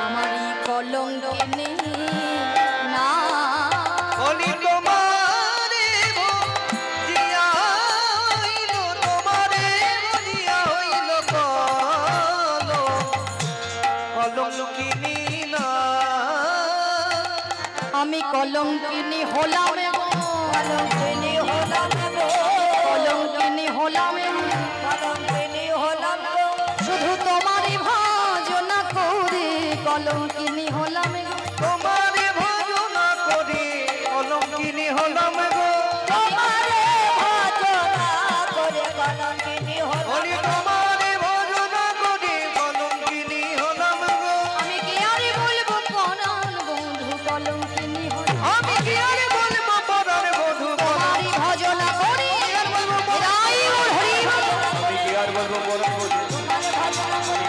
আমারি কলঙ্কিনী না। বলি তোমারে ভজিয়া হইল, তোমারে ভজিয়া হইল কলঙ্কিনী না। আমি কলঙ্কিনী হলাম গো, কলঙ্কিনী হলাম গো, কলঙ্কিনী হলাম, কলঙ্কিনী হলাম গো, শুধু তোমারই ভজনা করে কলঙ্কিনী হলাম গো, তোমারে ভজনা করি কলঙ্কিনী হলাম গো। তোমারে ভজনা করে কলঙ্কিনী হলাম। বলি তোমারে ভজনা করি কলঙ্কিনী হলাম গো। আমি কি আর বলবো পরাণ বন্ধু কলঙ্কিনী হলাম, আমি কি আর বলবো পরাণ বধূ, তোমারই ভজনা করি রাই ওর হরি আমি কি আর বলবো পরাণ বধূ, আমি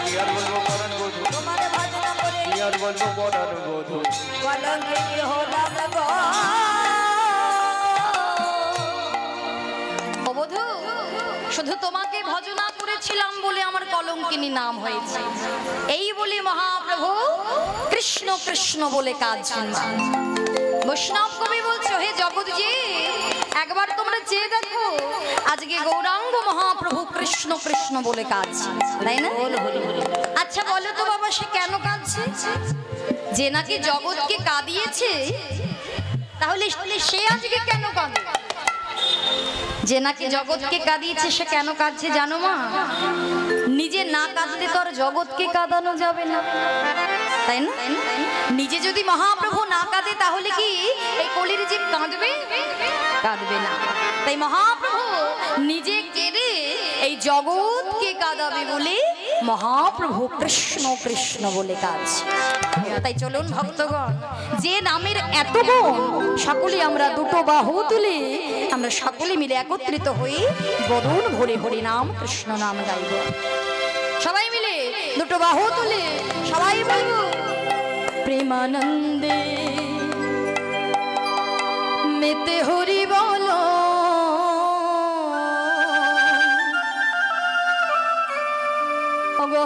কি আর বলবো পরাণ বধূ, তোমারে ভজনা করে কি আর বলবো পরাণ বধূ। কলঙ্কিনী হলাম গো। ও বধূ, শুধু তোমাকে ভজনা করেছিলাম বলে আমার কলঙ্কিনী নাম হয়েছে, এই বলে মহাপ্রভু কৃষ্ণ কৃষ্ণ বলে কাজ শুনবা। বৈষ্ণব কবি বলছো, হে জগৎজি, একবার তোমরা চেয়ে দেখো, আজকে গৌরাঙ্গ মহাপ্রভু কৃষ্ণ কৃষ্ণ বলে কাজ, তাই না? আচ্ছা বলো তো বাবা, সে কেন কাঁদছে? যে নাকি জগৎকে কাঁদিয়েছে, তাহলে সে আজকে কেন কাঁদে? যে নাকি জগৎকে কাঁদিয়েছে সে কেন কাঁদছে জানো মা? নিজে না কাঁদলে তো আর জগৎকে কাঁদানো যাবে না, তাই না? নিজে যদি মহাপ্রভু না কাঁদে তাহলে কি এই কলির জীব কাঁদবে? কাঁদবে না। তাই মহাপ্রভু নিজে কেঁদে এই জগৎকে কাঁদাবে বলে মহাপ্রভু কৃষ্ণ কৃষ্ণ বলে কাজ। তাই চলুন ভক্তগণ, যে নামের এত গুণ, সকলে আমরা দুটো বাহু তুলে আমরা সকলে মিলে একত্রিত হয়ে বদন ভরে হরি নাম কৃষ্ণ নাম গাইব। সবাই মিলে দুটো বাহু তুলে সবাই বলবো, প্রেমানন্দে মেতে হরি বলো,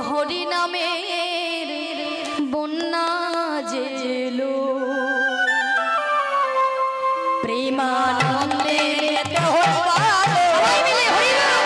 হরি নামের বন্যা জেলো, প্রেমানন্দে মেতে হরি বলো, সবাই মিলে হরি বলো,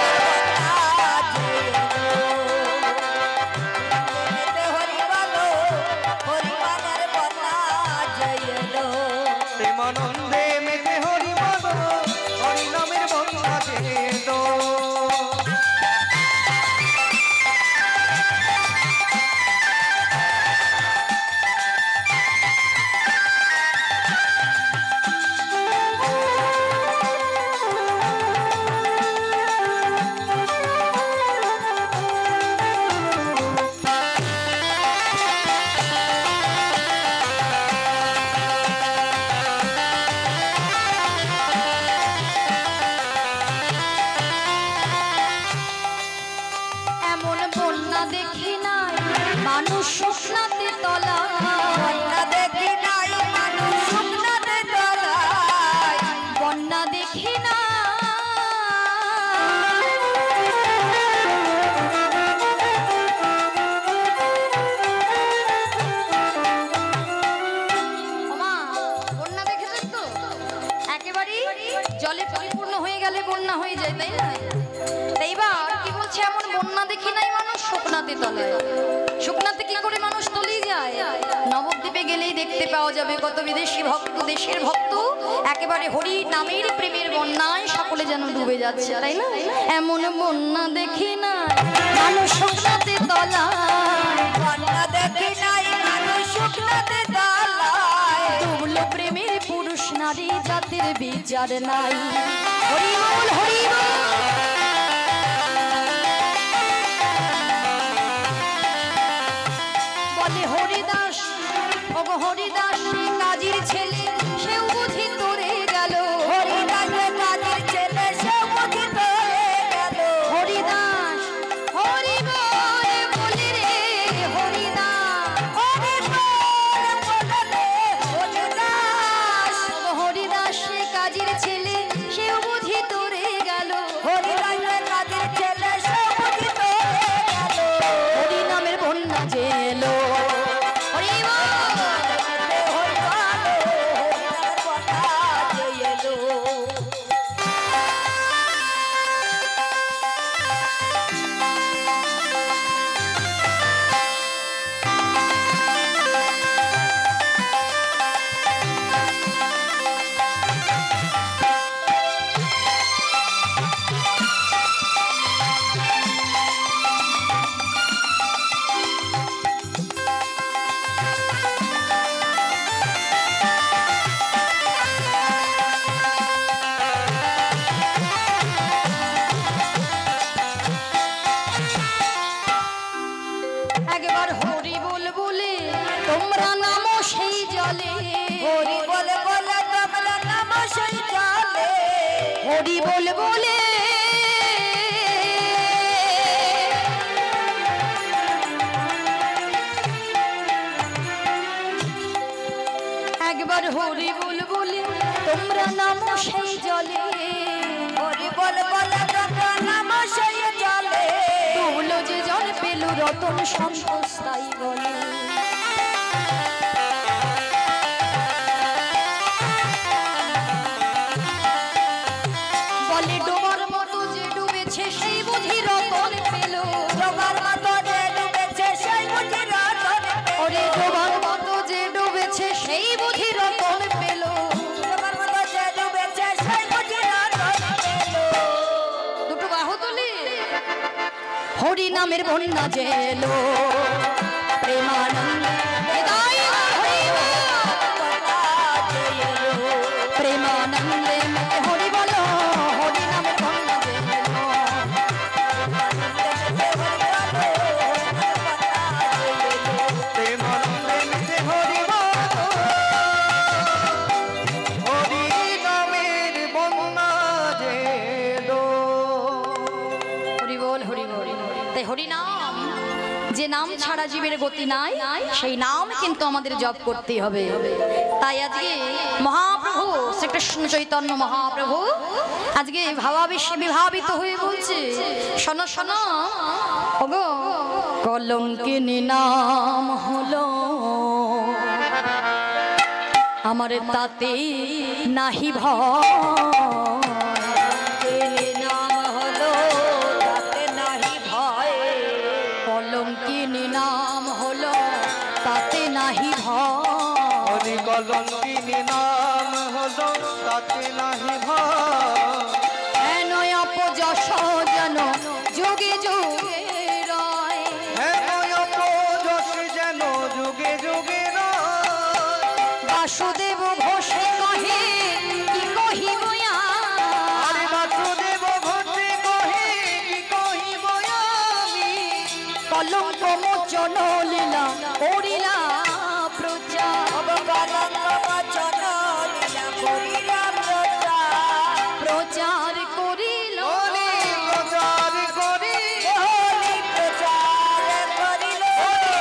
মানুষ শুকনাতে তলা, বন্যা দেখি নাই মানুষ শুকনাতে তলায়, বন্যা দেখি না ওমা, বন্যা দেখেছেন তো? একেবারেই জলে পরিপূর্ণ হয়ে গেলে বন্যা হয়ে যায়, তাই না? তাই এবার কি বলছে, এমন বন্যা দেখি নাই মানুষ শুকনাতে তলায়। শুকনাতে কি করে মানুষ তলিয়ে যায়? নবদ্বীপে গেলেই দেখতে পাওয়া যাবে কত বিদেশি ভক্ত, দেশের ভক্ত একেবারে হরি নামের প্রেমের বন্যায় সকলে যেন ডুবে যাচ্ছে, তাই না? এমন বন্যা দেখি না মানুষ শুকনাতে তলায়, বন্যা দেখি নাই মানুষ শুকনাতে তলায়, ডুবলো প্রেমের পুরুষ নারী জাতির বিচার নাই। হরি বল, হরি বল। বলে হরিদাস, ওগো হরিদাস কাজীর ছেলে, সেও বুঝি তোরে গেল। হরিদাসের কাজের ছেলে সে বুঝি ধরে গেল। হরিদাস হরি বল বলে রে হরিদাস, হরি বল বলে রে হরিদাস, ওগো হরিদাস কাজীর ছেলে, সেও বুঝি তোরে গেল। হরিদাসের কাজের ছেলে সে বুঝি ধরে গেল। হরি নামের বন্যা যে এলো, হরি বল। হরি বল, হরিদাসের কথা যে এলো। একবার হরি বল বলে তোমরা নামো সেই জলে, হরি বলে বলে তোমরা নাম সেই জলে। হরি বল বলে একবার হরি বল বলে তোমরা নামো সেই জলে, হরি বলে বলে তোমরা নাম সেই জলে। ডুবলো যে জল পেল রতন সন্তোষ তাই বলে। বলে ডোবার মতো যে ডুবেছে সেই বুঝি রতন পেল। ডোবার মতো যে ডুবেছে সেই বুঝি রতন পেল। ওরে ডোবার মতো যে ডুবেছে সেই বুঝি রতন পেল। ডোবার মতো যে ডুবেছে সেই বুঝি রতন পেল। দুটো বাহু তুলি, হরি নামের বন্যা যে এলো, প্রেমানন্দে হৃদয় হরি বল। কথা যে এলো। প্রেমানন্দে মেতে হরি বলো, হরি নামের বন্যা যে এলো। প্রেমানন্দে মিশে হরি বল, হরি নামের বন্যা যে এলো। হরি বল, হরি বল। তাই হরি নাম, যে নাম ছাড়া জীবের গতি নাই, সেই নাম কিন্তু আমাদের জপ করতেই হবে। তাই আজকে মহাপ্রভু শ্রীকৃষ্ণ চৈতন্য মহাপ্রভু আজকে ভাবাবেশে বিভাবিত হয়ে বলছে, শোনো শোনো ওগো, কলঙ্কিনী নাম হলো আমার, তাতে নাহি ভয়। নাম হলো তাতে নাহি ভয়। কলঙ্কিনী নাম হলো তাতে নাহি ভয়। হরি কলঙ্কিনী নাম হলো তাতে নাহি ভয়। হেন অপযশ যেন যুগে যুগে রয়। হ্যাঁ অপযশ যেন যুগে যুগে রয়। বাসুদেব ঘোষে কহে কি কহিব আর বাসুদেব ঘোষে কহে কি কহিব আমি। কলঙ্ক মোচন লীলা করিলা প্রচার। কলঙ্ক মোচন লীলা করিলা প্রচার। প্রচার করিল হরি প্রচার করি, হরি প্রচার করিল। হরি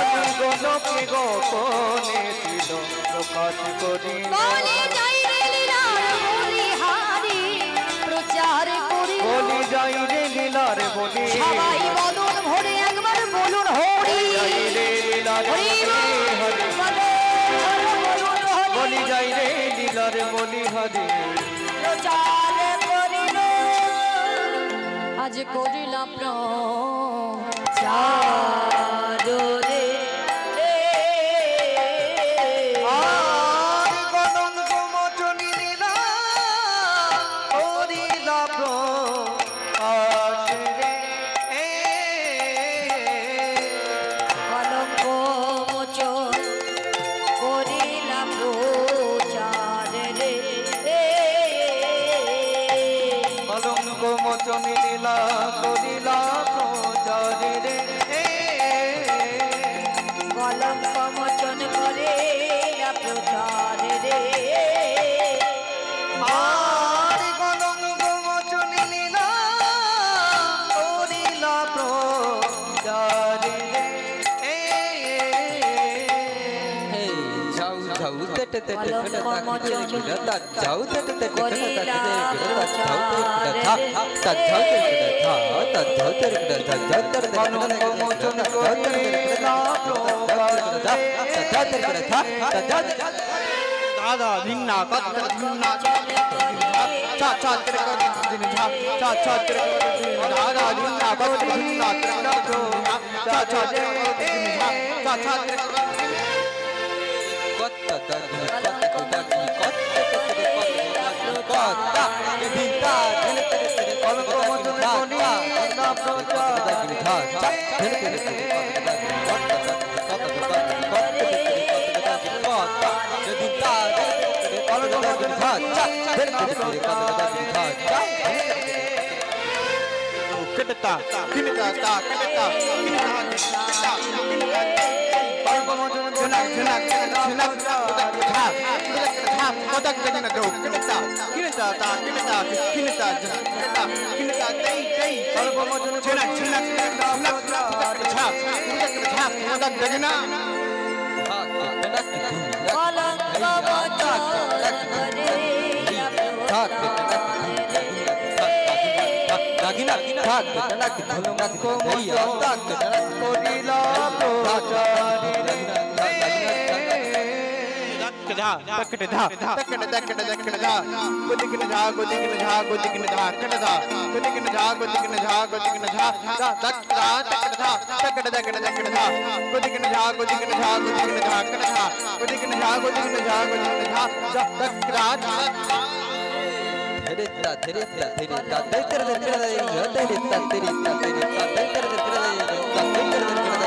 গণকে গোপনে ছিল প্রকাশ করি বলি যাই রে লীলার বলিহারি প্রচার করি বলি যাই রে লীলার বলি সবাই বলুন ভরে একবার বলুন হরি যাই রে লীলার হরি হরি বলি যাই রে লীলার বলি হরি প্রচার করিল আজ করিলাম প্রচার রে আর কলঙ্ক মোচনী লীলা করিলা প্রকাশ রে কলঙ্ক মোচন করিলাম প্রচার রে কলঙ্ক মোচনী লীলা করিলা প্রচার রে কলঙ্ক মোচন করে প্রচার রে আর কলঙ্ক মোচনী লীলা করিলা প্রচার রে যাও যাও তেতে তেতে তেতে তাক যাও তেতে তেতে তেতে তাক যাও তেতে থা তা যাও তেতে থা যাও তেতে কলঙ্ক মোচন করিলা প্রচার দাদা ধিন্না কত ধিন্না চা চা করে কত দিন ঝা চা চা করে দাদা ধিন্না কত ধিন্না চা চা করে দিন ঝা চা চা করে কত দাদি কত দাদি কত তেতে কত কত দিতা ধনে তেতে তেতে কলঙ্ক মোচন করিলা প্রচার দাদি থা চা ধনে তেতে তেতে কত দাদি কত দাদি কত তেতে তেতে কত দাদি দিতা কলঙ্ক মোচন থা চা ধনে তেতে তেতে কত দাদি থা চা কিনতা কিনতা তা কিনতা কিনতা কলঙ্ক মোচন ঝনা ঝনা ঝনা ঝা ঝা কতক দিন দো কিনতা কিনতা তা কিনতা কিনতা কিনতা কিনতা তেই তেই কলঙ্ক মোচন ঝনা ঝনা ঝনা ঝা ঝা কতক দিন কলঙ্ক মোচন করে করিলা ধরে